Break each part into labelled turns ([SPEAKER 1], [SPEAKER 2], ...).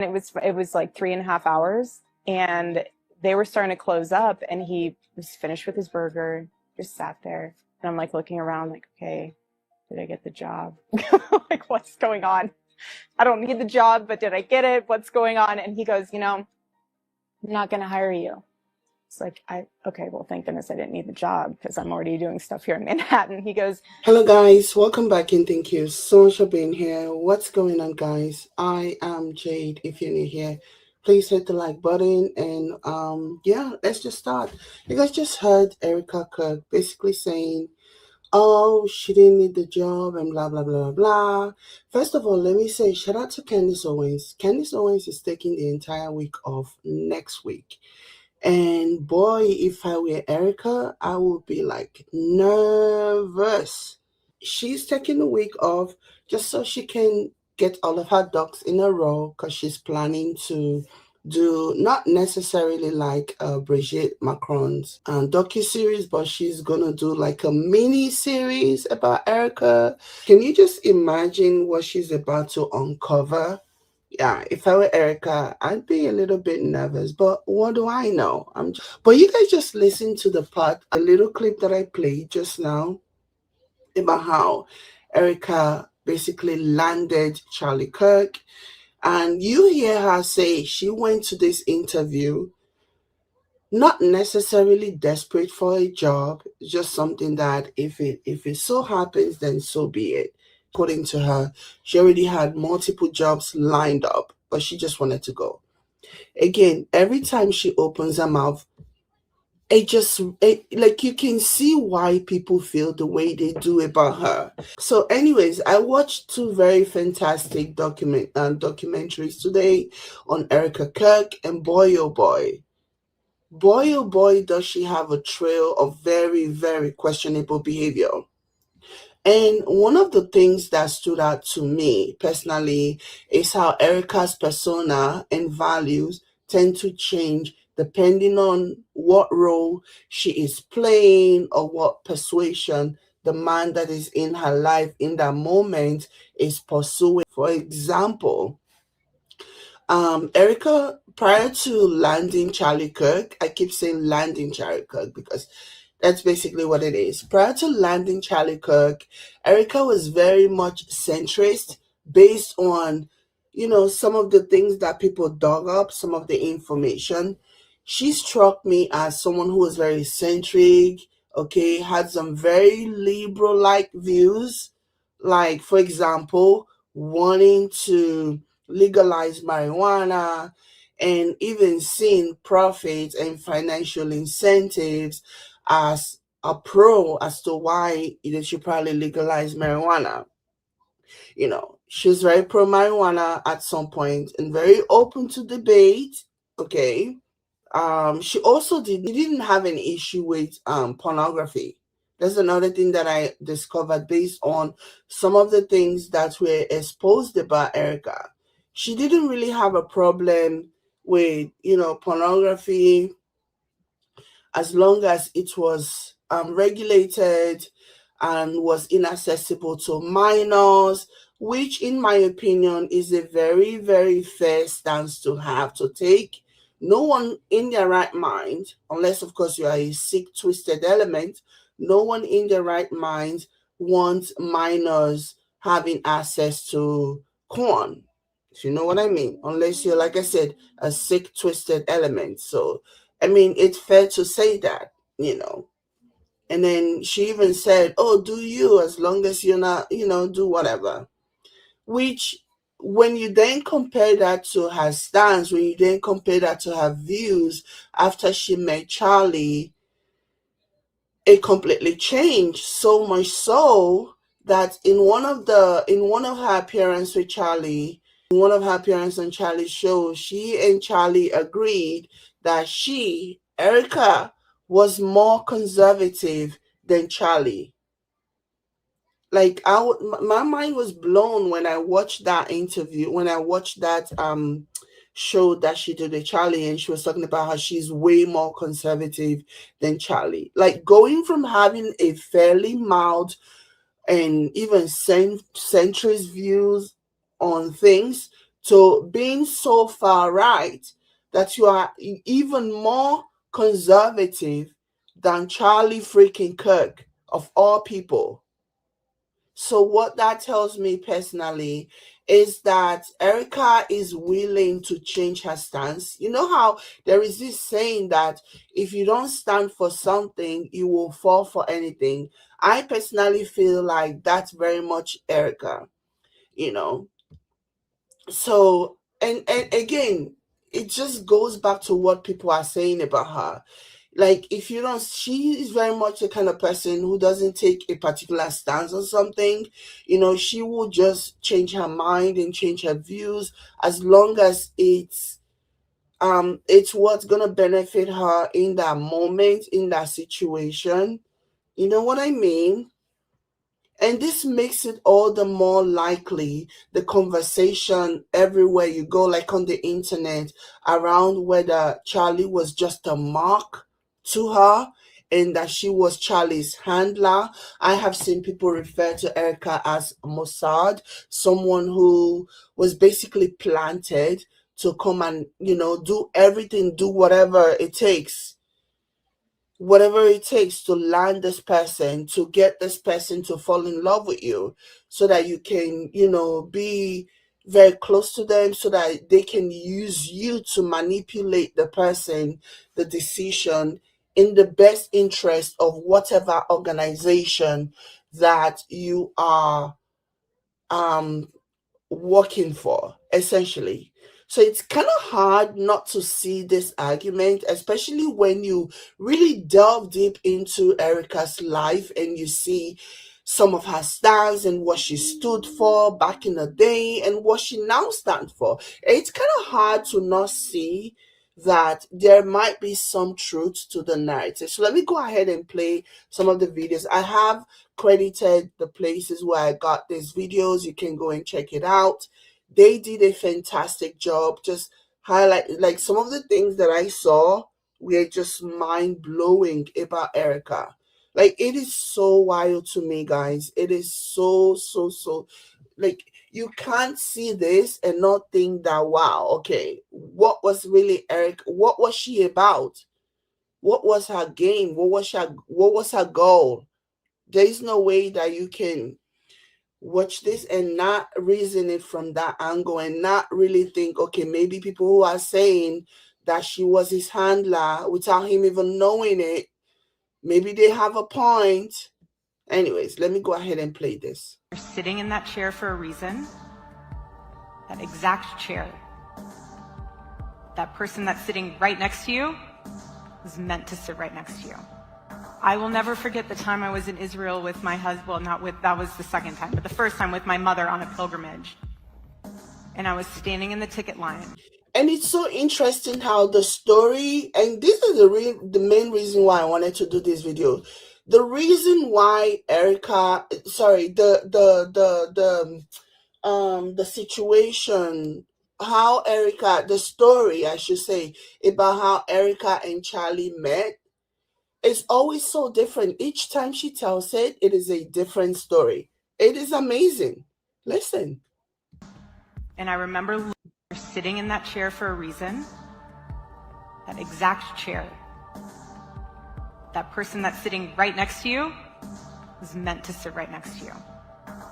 [SPEAKER 1] It was like 3.5 hours, and they were starting to close up, and he was finished with his burger, just sat there, and I'm like looking around, like, okay, did I get the job? Like, what's going on? I don't need the job, but did I get it? What's going on? And he goes, I'm not going to hire you. It's like, okay, well, thank goodness I didn't need the job because I'm already doing stuff here in Manhattan. He goes,
[SPEAKER 2] hello guys, welcome back and thank you so much for being here. What's going on, guys? I am Jade. If you're new here, please hit the like button and yeah, let's just start. You guys just heard Erika Kirk basically saying, oh, she didn't need the job and blah blah blah blah. First of all, let me say shout out to Candace Owens. Candace Owens is taking the entire week off next week. And boy, if I were Erica, I would be like nervous. She's taking a week off just so she can get all of her ducks in a row because she's planning to do not necessarily like Brigitte Macron's docu-series, but she's gonna do like a mini series about Erica. Can you just imagine what she's about to uncover? Yeah, if I were Erica, I'd be a little bit nervous, but what do I know? But you guys just listen to the part, a little clip that I played just now about how Erica basically landed Charlie Kirk. And you hear her say she went to this interview not necessarily desperate for a job, just something that if it so happens, then so be it. According to her, she already had multiple jobs lined up, but she just wanted to go. Again, every time she opens her mouth, like you can see why people feel the way they do about her. So anyways, I watched two very fantastic documentaries today on Erika Kirk, and boy oh boy does she have a trail of very very questionable behavior. And one of the things that stood out to me personally is how Erica's persona and values tend to change depending on what role she is playing or what persuasion the man that is in her life in that moment is pursuing. For example, Erica, prior to landing Charlie Kirk, I keep saying landing Charlie Kirk because that's basically what it is. Prior to landing Charlie Kirk, Erica was very much centrist based on, some of the things that people dug up, some of the information. She struck me as someone who was very centric, okay, had some very liberal like views, like, for example, wanting to legalize marijuana and even seeing profits and financial incentives as a pro as to why they should probably legalize marijuana. She was very pro marijuana at some point and very open to debate. Okay. She also didn't have an issue with pornography. That's another thing that I discovered based on some of the things that were exposed about Erica. She didn't really have a problem with, pornography as long as it was regulated and was inaccessible to minors, which, in my opinion, is a very, very fair stance to have to take. No one in their right mind, unless, of course, you are a sick, twisted element, no one in their right mind wants minors having access to corn. If you know what I mean, unless you're, like I said, a sick, twisted element. So, I mean, it's fair to say that. And then she even said, oh, do you, as long as you're not, do whatever. Which, when you then compare that to her stance, when you then compare that to her views after she met Charlie, it completely changed. So much so that in one of her appearances with Charlie, in one of her appearances on Charlie's show, she and Charlie agreed that Erica, was more conservative than Charlie. Like my mind was blown when I watched that interview, when I watched that show that she did with Charlie, and she was talking about how she's way more conservative than Charlie. Like, going from having a fairly mild and even centrist views on things to being so far right that you are even more conservative than Charlie freaking Kirk, of all people. So what that tells me personally is that Erika is willing to change her stance. You know how there is this saying that if you don't stand for something, you will fall for anything. I personally feel like that's very much Erika, you know. So and again, it just goes back to what people are saying about her. Like, if you don't, she is very much the kind of person who doesn't take a particular stance on something. She will just change her mind and change her views as long as it's what's gonna benefit her in that moment, in that situation. You know what I mean? And this makes it all the more likely the conversation everywhere you go, like on the internet, around whether Charlie was just a mark to her and that she was Charlie's handler. I have seen people refer to Erika as Mossad, someone who was basically planted to come and, do everything, do whatever it takes to land this person, to get this person to fall in love with you, so that you can, be very close to them, so that they can use you to manipulate the person, the decision, in the best interest of whatever organization that you are um working for, essentially. So it's kind of hard not to see this argument, especially when you really delve deep into Erika's life and you see some of her stance and what she stood for back in the day and what she now stands for. It's kind of hard to not see that there might be some truth to the narrative. So let me go ahead and play some of the videos. I have credited the places where I got these videos. You can go and check it out. They did a fantastic job. Just highlight, like, some of the things that I saw were just mind blowing about Erika. Like, it is so wild to me, guys. It is so, like, you can't see this and not think that, wow, okay, what was really Eric? What was she about? What was her game? What was her goal? There is no way that you can watch this and not reason it from that angle and not really think, okay, maybe people who are saying that she was his handler without him even knowing it, maybe they have a point. Anyways, let me go ahead and play this.
[SPEAKER 1] You're sitting in that chair for a reason. That exact chair. That person that's sitting right next to you was meant to sit right next to you. I will never forget the time I was in Israel with my husband. Well, that was the second time, but the first time with my mother on a pilgrimage. And I was standing in the ticket line.
[SPEAKER 2] And it's so interesting how the story, and this is the main reason why I wanted to do this video. The reason why Erika, sorry, the situation, how Erika, the story, I should say, about how Erika and Charlie met, is always so different. Each time she tells it, it is a different story. It is amazing. Listen.
[SPEAKER 1] And I remember sitting in that chair for a reason. That exact chair. That person that's sitting right next to you was meant to sit right next to you.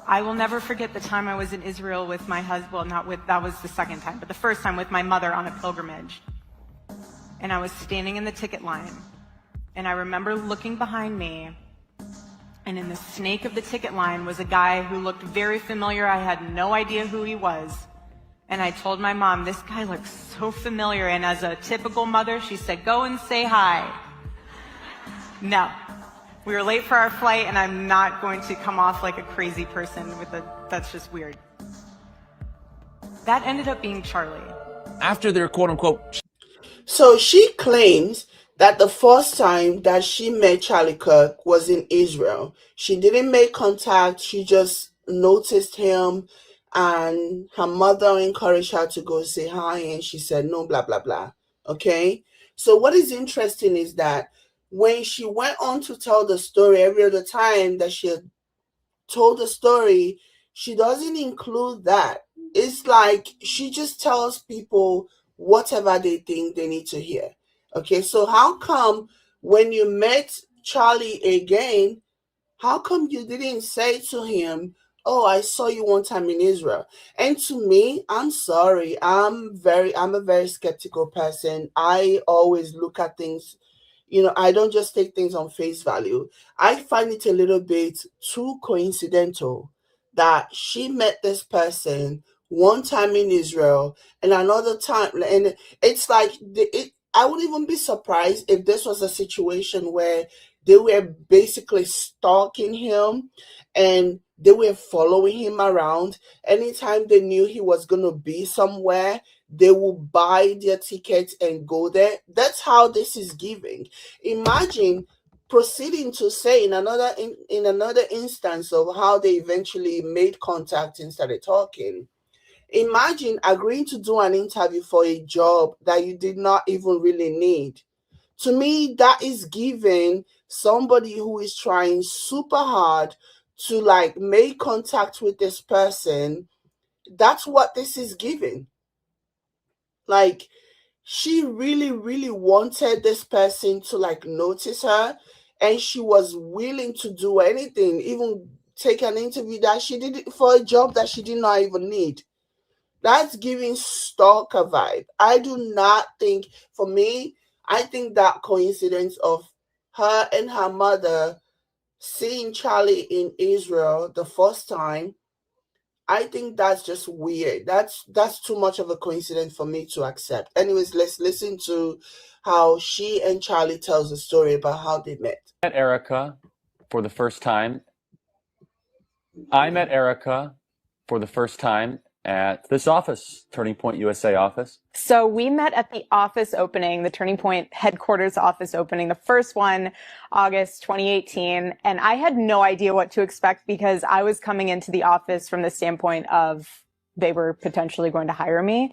[SPEAKER 1] I will never forget the time I was in Israel with my husband. Well, that was the second time, but the first time with my mother on a pilgrimage. And I was standing in the ticket line. And I remember looking behind me, and in the snake of the ticket line was a guy who looked very familiar. I had no idea who he was. And I told my mom, this guy looks so familiar. And as a typical mother, she said, go and say hi. No. We were late for our flight, and I'm not going to come off like a crazy person that's just weird. That ended up being Charlie.
[SPEAKER 3] After their quote-unquote...
[SPEAKER 2] So she claims that the first time that she met Charlie Kirk was in Israel. She didn't make contact. She just noticed him, and her mother encouraged her to go say hi, and she said no, blah, blah, blah. Okay? So what is interesting is that when she went on to tell the story, every other time that she had told the story, she doesn't include that. it's like she just tells people whatever they think they need to hear. Okay, so how come when you met Charlie again, how come you didn't say to him, "Oh, I saw you one time in Israel"? And to me, I'm sorry, I'm a very skeptical person. I always look at things, I don't just take things on face value. I find it a little bit too coincidental that she met this person one time in Israel and another time, and it's like I would even be surprised if this was a situation where they were basically stalking him and they were following him around. Anytime they knew he was going to be somewhere, they will buy their tickets and go there. That's how this is giving. Imagine proceeding to say in another instance of how they eventually made contact and started talking. Imagine agreeing to do an interview for a job that you did not even really need. To me, that is giving somebody who is trying super hard to like make contact with this person. That's what this is giving. Like, she really, really wanted this person to like notice her, and she was willing to do anything, even take an interview that she did for a job that she did not even need. That's giving stalker vibe. I do not think, for me, I think that coincidence of her and her mother seeing Charlie in Israel the first time, I think that's just weird. That's too much of a coincidence for me to accept. Anyways, let's listen to how she and Charlie tells the story about how they met.
[SPEAKER 4] Met Erika for the first time. I met Erika for the first time at this office, Turning Point USA office.
[SPEAKER 1] So we met at the office opening, the Turning Point headquarters office opening, the first one, August 2018. And I had no idea what to expect because I was coming into the office from the standpoint of they were potentially going to hire me.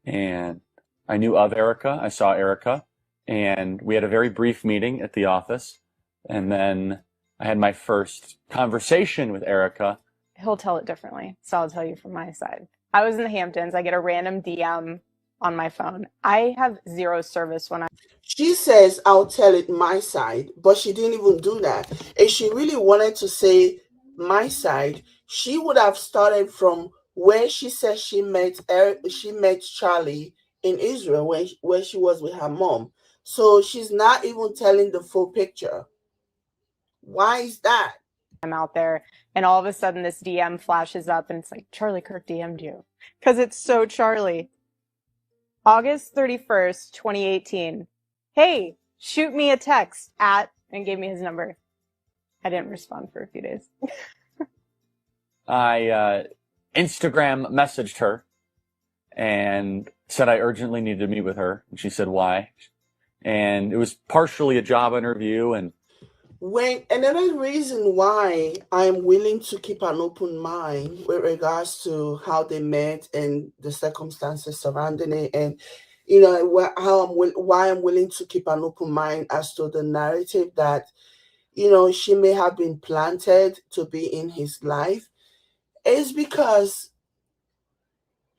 [SPEAKER 4] And I knew of Erika. I saw Erika. And we had a very brief meeting at the office. And then I had my first conversation with Erika.
[SPEAKER 1] He'll tell it differently, so I'll tell you from my side. I was in the Hamptons. I get a random DM on my phone. I have zero service when
[SPEAKER 2] She says, "I'll tell it my side," but she didn't even do that. If she really wanted to say my side, she would have started from where she said she met Charlie in Israel where she was with her mom. So she's not even telling the full picture. Why is that?
[SPEAKER 1] I'm out there, and all of a sudden this DM flashes up, and it's like, Charlie Kirk DM'd you. Because it's so Charlie. August 31st, 2018. Hey, shoot me a text at, and gave me his number. I didn't respond for a few days.
[SPEAKER 4] I Instagram messaged her and said I urgently needed to meet with her. And she said, why? And it was partially a job interview. And
[SPEAKER 2] When another reason why I'm willing to keep an open mind with regards to how they met and the circumstances surrounding it, and why I'm willing to keep an open mind as to the narrative that she may have been planted to be in his life, is because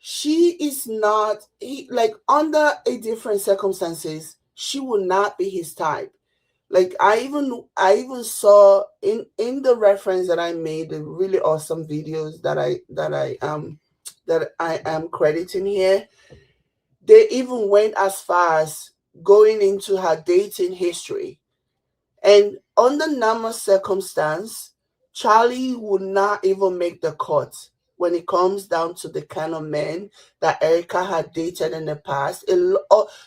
[SPEAKER 2] she is not like under a different circumstances she will not be his type. Like I even saw in the reference that I made, the really awesome videos that I am crediting here, they even went as far as going into her dating history. And under normal circumstance, Charlie would not even make the cut when it comes down to the kind of men that Erika had dated in the past.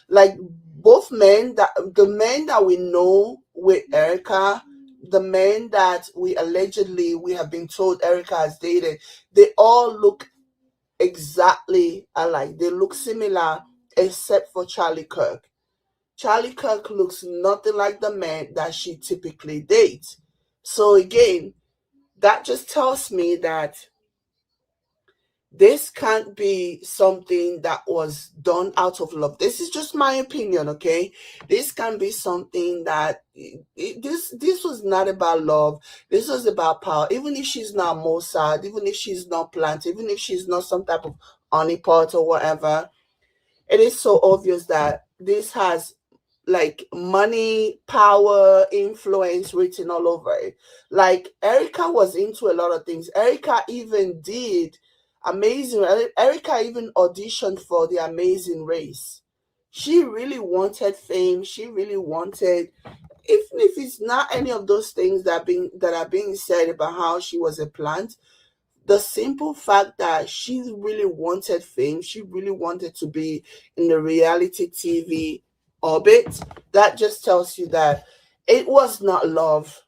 [SPEAKER 2] Like both men, the men that we know with Erika, the men that we have been told Erika has dated, they all look exactly alike. They look similar except for Charlie Kirk. Charlie Kirk looks nothing like the man that she typically dates. So again, that just tells me that this can't be something that was done out of love. This is just my opinion, okay? This can be something that this was not about love. This was about power. Even if she's not Mossad, even if she's not planted, even if she's not some type of honeypot or whatever, it is so obvious that this has like money, power, influence written all over it. Like Erika was into a lot of things. Erika even did amazing. Erika even auditioned for the Amazing Race. She really wanted fame. She really wanted, even if it's not any of those things that are being said about how she was a plant, the simple fact that she really wanted fame, she really wanted to be in the reality TV orbit, that just tells you that it was not love.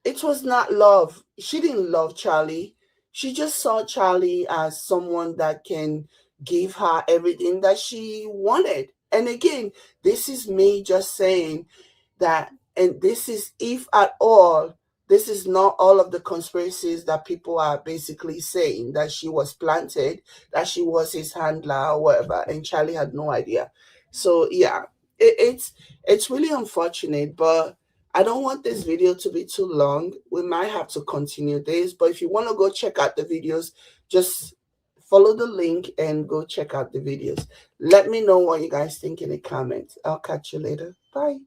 [SPEAKER 2] It was not love. She didn't love Charlie. She just saw Charlie as someone that can give her everything that she wanted. And again, this is me just saying that, and this is, if at all, this is not all of the conspiracies that people are basically saying, that she was planted, that she was his handler or whatever, and Charlie had no idea. So yeah, it's really unfortunate, but I don't want this video to be too long. We might have to continue this, but if you want to go check out the videos, just follow the link and go check out the videos. Let me know what you guys think in the comments. I'll catch you later. Bye.